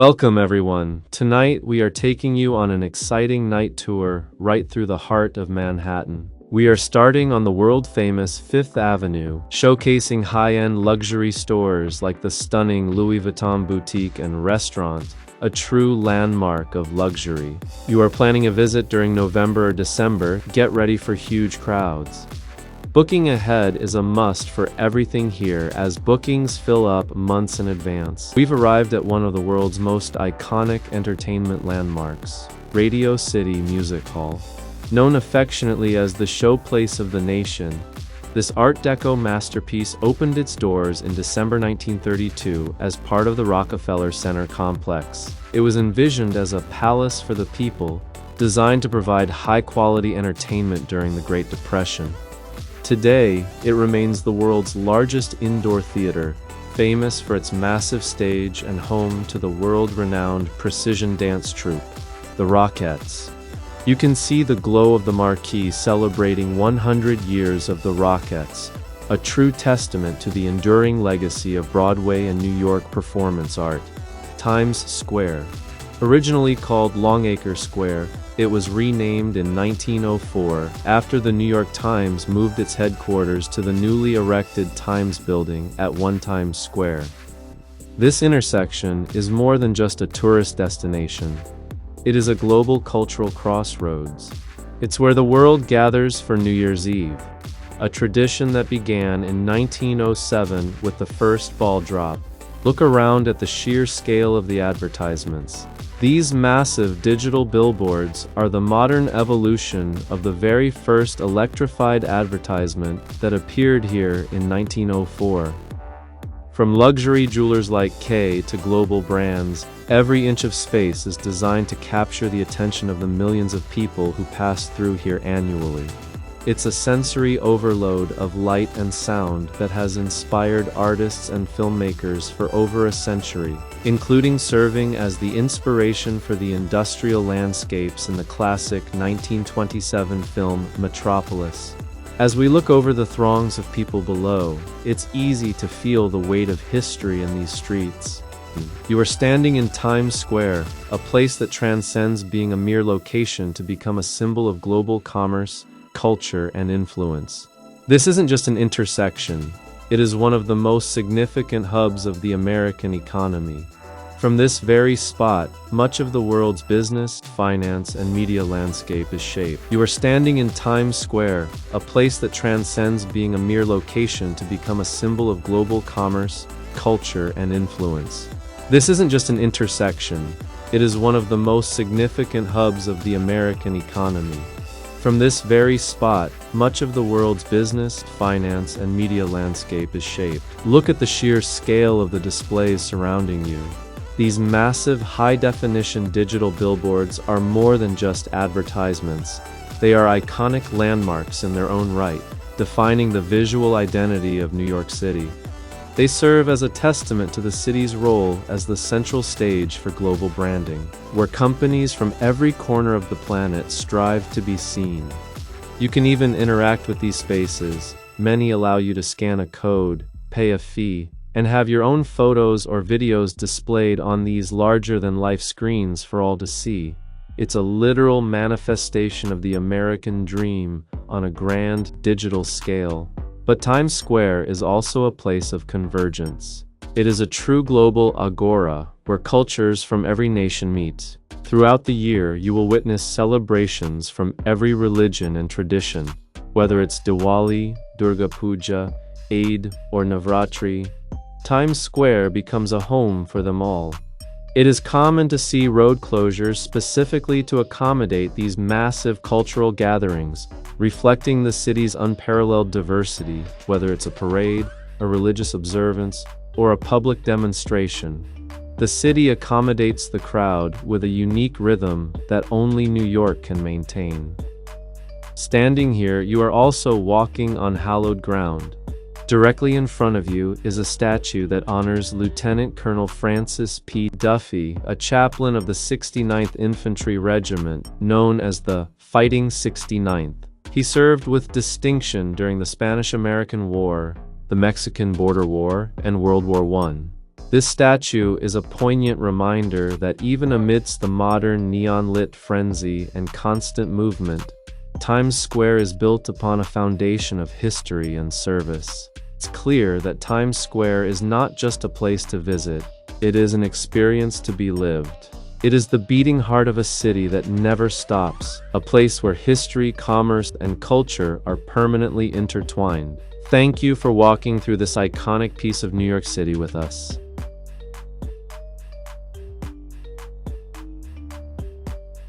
Welcome, everyone. Tonight, we are taking you on an exciting night tour right through the heart of Manhattan. We are starting on the world-famous Fifth Avenue, showcasing high-end luxury stores like the stunning Louis Vuitton boutique and restaurant, a true landmark of luxury. You are planning a visit during November or December, get ready for huge crowds. Booking ahead is a must for everything here as bookings fill up months in advance. We've arrived at one of the world's most iconic entertainment landmarks, Radio City Music Hall. Known affectionately as the showplace of the nation, this Art Deco masterpiece opened its doors in December 1932 as part of the Rockefeller Center complex. It was envisioned as a palace for the people, designed to provide high-quality entertainment during the Great Depression. Today, it remains the world's largest indoor theater, famous for its massive stage and home to the world-renowned precision dance troupe, the Rockettes. You can see the glow of the marquee celebrating 100 years of the Rockettes, a true testament to the enduring legacy of Broadway and New York performance art. Times Square. Originally called Longacre Square, it was renamed in 1904 after the New York Times moved its headquarters to the newly erected Times Building at One Times Square. This intersection is more than just a tourist destination. It is a global cultural crossroads. It's where the world gathers for New Year's Eve, a tradition that began in 1907 with the first ball drop. Look around at the sheer scale of the advertisements. These massive digital billboards are the modern evolution of the very first electrified advertisement that appeared here in 1904. From luxury jewelers like Kay to global brands, every inch of space is designed to capture the attention of the millions of people who pass through here annually. It's a sensory overload of light and sound that has inspired artists and filmmakers for over a century, including serving as the inspiration for the industrial landscapes in the classic 1927 film Metropolis. As we look over the throngs of people below, it's easy to feel the weight of history in these streets. You are standing in Times Square, a place that transcends being a mere location to become a symbol of global commerce, culture, and influence. This isn't just an intersection, it is one of the most significant hubs of the American economy. From this very spot, much of the world's business, finance, and media landscape is shaped. You are standing in Times Square, a place that transcends being a mere location to become a symbol of global commerce, culture, and influence. This isn't just an intersection, it is one of the most significant hubs of the American economy. From this very spot, much of the world's business, finance, and media landscape is shaped. Look at the sheer scale of the displays surrounding you. These massive, high-definition digital billboards are more than just advertisements. They are iconic landmarks in their own right, defining the visual identity of New York City. They serve as a testament to the city's role as the central stage for global branding, where companies from every corner of the planet strive to be seen. You can even interact with these spaces. Many allow you to scan a code, pay a fee, and have your own photos or videos displayed on these larger-than-life screens for all to see. It's a literal manifestation of the American dream on a grand digital scale. But Times Square is also a place of convergence. It is a true global agora where cultures from every nation meet. Throughout the year, you will witness celebrations from every religion and tradition, whether it's Diwali, Durga Puja, Eid, or Navratri. Times Square becomes a home for them all. It is common to see road closures specifically to accommodate these massive cultural gatherings, reflecting the city's unparalleled diversity, whether it's a parade, a religious observance, or a public demonstration. The city accommodates the crowd with a unique rhythm that only New York can maintain. Standing here, you are also walking on hallowed ground. Directly in front of you is a statue that honors Lieutenant Colonel Francis P. Duffy, a chaplain of the 69th Infantry Regiment, known as the Fighting 69th. He served with distinction during the Spanish-American War, the Mexican Border War, and World War I. This statue is a poignant reminder that even amidst the modern neon-lit frenzy and constant movement, Times Square is built upon a foundation of history and service. It's clear that Times Square is not just a place to visit, it is an experience to be lived. It is the beating heart of a city that never stops, a place where history, commerce, and culture are permanently intertwined. Thank you for walking through this iconic piece of New York City with us.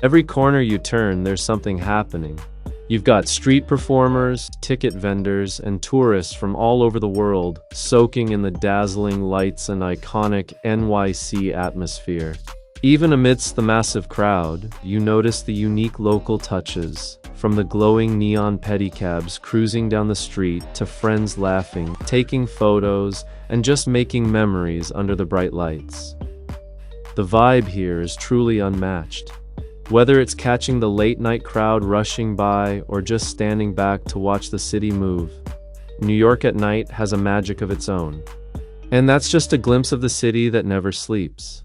Every corner you turn, there's something happening. You've got street performers, ticket vendors, and tourists from all over the world, soaking in the dazzling lights and iconic NYC atmosphere. Even amidst the massive crowd, you notice the unique local touches, from the glowing neon pedicabs cruising down the street to friends laughing, taking photos, and just making memories under the bright lights. The vibe here is truly unmatched. Whether it's catching the late-night crowd rushing by or just standing back to watch the city move, New York at night has a magic of its own. And that's just a glimpse of the city that never sleeps.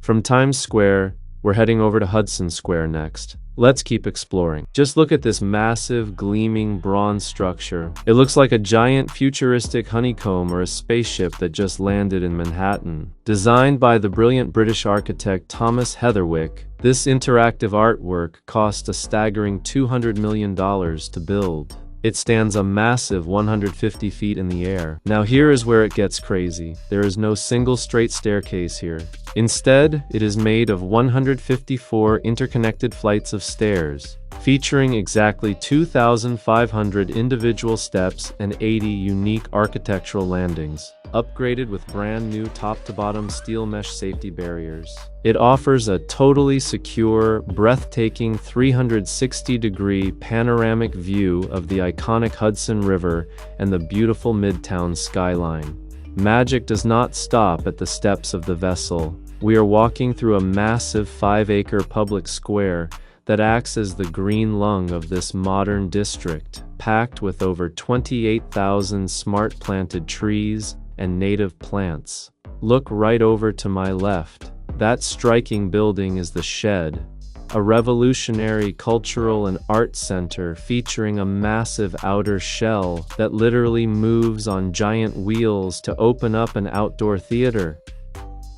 From Times Square, we're heading over to Hudson Square next. Let's keep exploring. Just look at this massive, gleaming bronze structure. It looks like a giant futuristic honeycomb or a spaceship that just landed in Manhattan. Designed by the brilliant British architect Thomas Heatherwick, this interactive artwork cost a staggering $200 million to build. It stands a massive 150 feet in the air. Now here is where it gets crazy. There is no single straight staircase here. Instead, it is made of 154 interconnected flights of stairs, featuring exactly 2,500 individual steps and 80 unique architectural landings, upgraded with brand new top-to-bottom steel mesh safety barriers. It offers a totally secure, breathtaking 360-degree panoramic view of the iconic Hudson River and the beautiful Midtown skyline. Magic does not stop at the steps of the vessel. We are walking through a massive 5-acre public square that acts as the green lung of this modern district, packed with over 28,000 smart planted trees and native plants. Look right over to my left. That striking building is the Shed, a revolutionary cultural and art center featuring a massive outer shell that literally moves on giant wheels to open up an outdoor theater.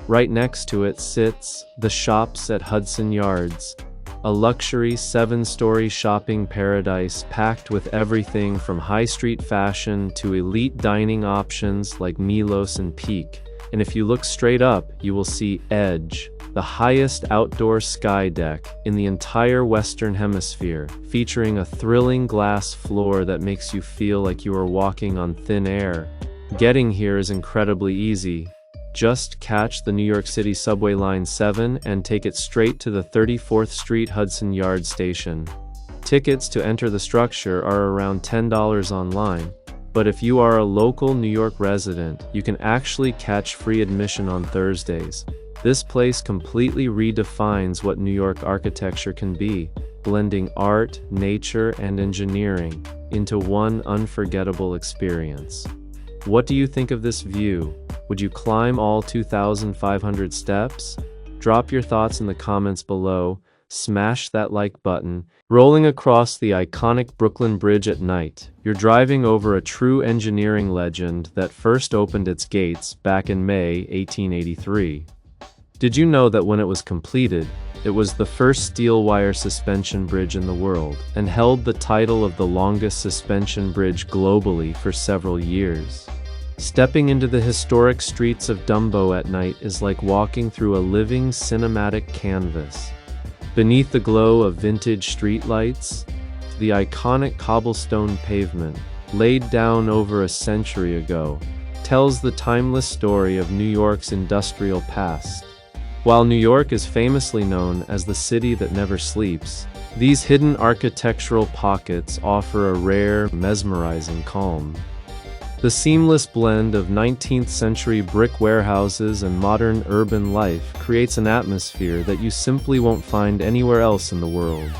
Right next to it sits the Shops at Hudson Yards, a luxury 7-story shopping paradise packed with everything from high street fashion to elite dining options like Milos and Peak. And if you look straight up, you will see Edge, the highest outdoor sky deck in the entire Western Hemisphere, featuring a thrilling glass floor that makes you feel like you are walking on thin air. Getting here is incredibly easy. Just catch the New York City Subway Line 7 and take it straight to the 34th Street Hudson Yards station. Tickets to enter the structure are around $10 online, but if you are a local New York resident, you can actually catch free admission on Thursdays. This place completely redefines what New York architecture can be, blending art, nature, and engineering into one unforgettable experience. What do you think of this view? Would you climb all 2,500 steps? Drop your thoughts in the comments below, smash that like button. Rolling across the iconic Brooklyn Bridge at night, you're driving over a true engineering legend that first opened its gates back in May 1883. Did you know that when it was completed, it was the first steel wire suspension bridge in the world, and held the title of the longest suspension bridge globally for several years? Stepping into the historic streets of Dumbo at night is like walking through a living cinematic canvas. Beneath the glow of vintage streetlights, the iconic cobblestone pavement, laid down over a century ago, tells the timeless story of New York's industrial past. While New York is famously known as the city that never sleeps, these hidden architectural pockets offer a rare, mesmerizing calm. The seamless blend of 19th-century brick warehouses and modern urban life creates an atmosphere that you simply won't find anywhere else in the world.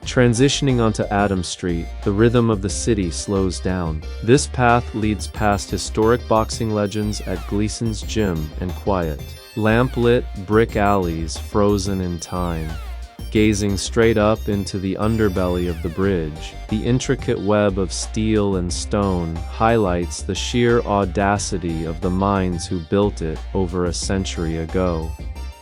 Transitioning onto Adam Street, the rhythm of the city slows down. This path leads past historic boxing legends at Gleason's Gym and quiet, lamp-lit brick alleys frozen in time. Gazing straight up into the underbelly of the bridge, the intricate web of steel and stone highlights the sheer audacity of the minds who built it over a century ago.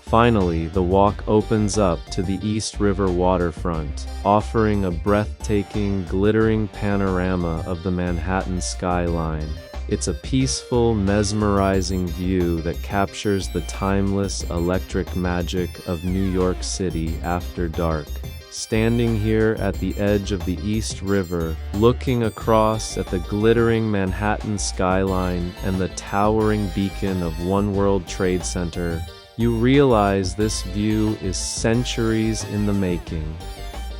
Finally, the walk opens up to the East River waterfront, offering a breathtaking, glittering panorama of the Manhattan skyline. It's a peaceful, mesmerizing view that captures the timeless electric magic of New York City after dark. Standing here at the edge of the East River, looking across at the glittering Manhattan skyline and the towering beacon of One World Trade Center, you realize this view is centuries in the making.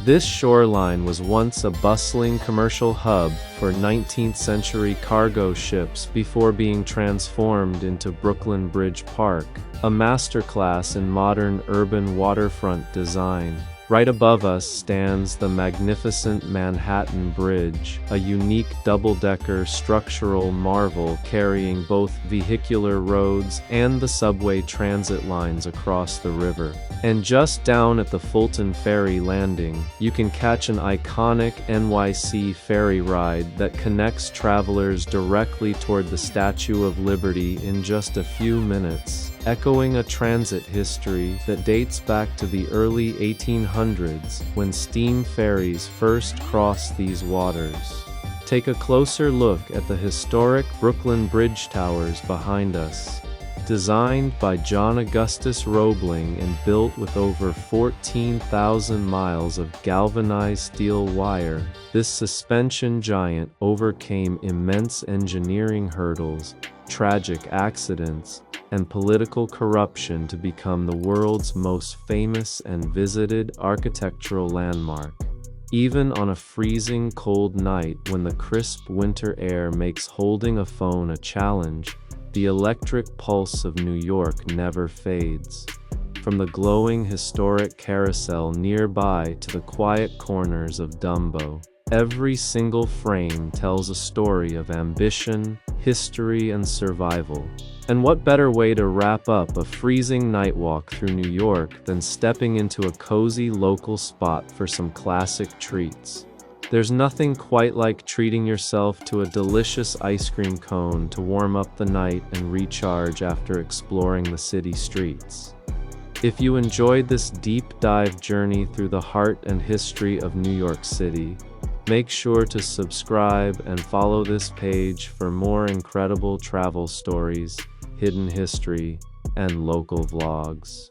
This shoreline was once a bustling commercial hub for 19th-century cargo ships before being transformed into Brooklyn Bridge Park, a masterclass in modern urban waterfront design. Right above us stands the magnificent Manhattan Bridge, a unique double-decker structural marvel carrying both vehicular roads and the subway transit lines across the river. And just down at the Fulton Ferry Landing, you can catch an iconic NYC ferry ride that connects travelers directly toward the Statue of Liberty in just a few minutes, echoing a transit history that dates back to the early 1800s when steam ferries first crossed these waters. Take a closer look at the historic Brooklyn Bridge towers behind us. Designed by John Augustus Roebling and built with over 14,000 miles of galvanized steel wire, this suspension giant overcame immense engineering hurdles, tragic accidents, and political corruption to become the world's most famous and visited architectural landmark. Even on a freezing cold night when the crisp winter air makes holding a phone a challenge, the electric pulse of New York never fades. From the glowing historic carousel nearby to the quiet corners of Dumbo, every single frame tells a story of ambition, history, and survival. And what better way to wrap up a freezing night walk through New York than stepping into a cozy local spot for some classic treats? There's nothing quite like treating yourself to a delicious ice cream cone to warm up the night and recharge after exploring the city streets. If you enjoyed this deep dive journey through the heart and history of New York City, make sure to subscribe and follow this page for more incredible travel stories, hidden history, and local vlogs.